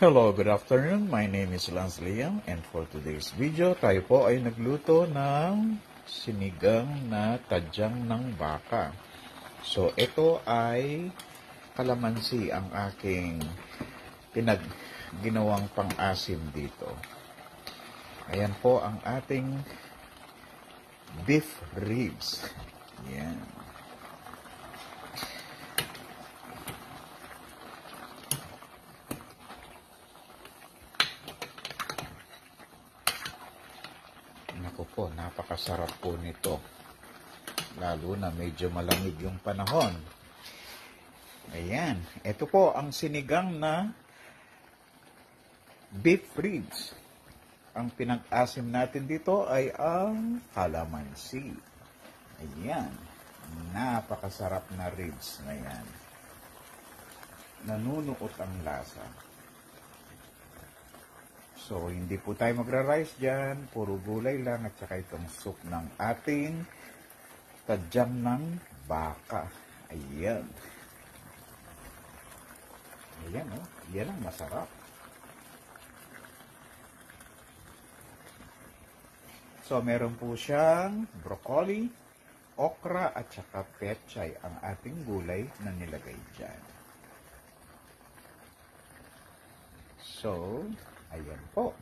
Hello, good afternoon. My name is Lance Liam and for today's video, tayo po ay nagluto ng sinigang na tadyang ng baka. So, ito ay kalamansi ang aking ginawang pang-asim dito. Ayan po ang ating beef ribs. Yan. Naku po, napakasarap po nito. Lalo na medyo malamig yung panahon. Ayan. Ito po ang sinigang na beef ribs. Ang pinag-asim natin dito ay ang kalamansi. Ayan. Napakasarap na ribs na yan. Nanunuot ang lasa. So, hindi po tayo magra-rice dyan. Puro gulay lang at saka itong soup ng ating tadyang ng baka. Ayan. Ayan, oh. Yan ang masarap. So, meron po siyang broccoli, okra at saka pechay ang ating gulay na nilagay dyan. So, ayan po.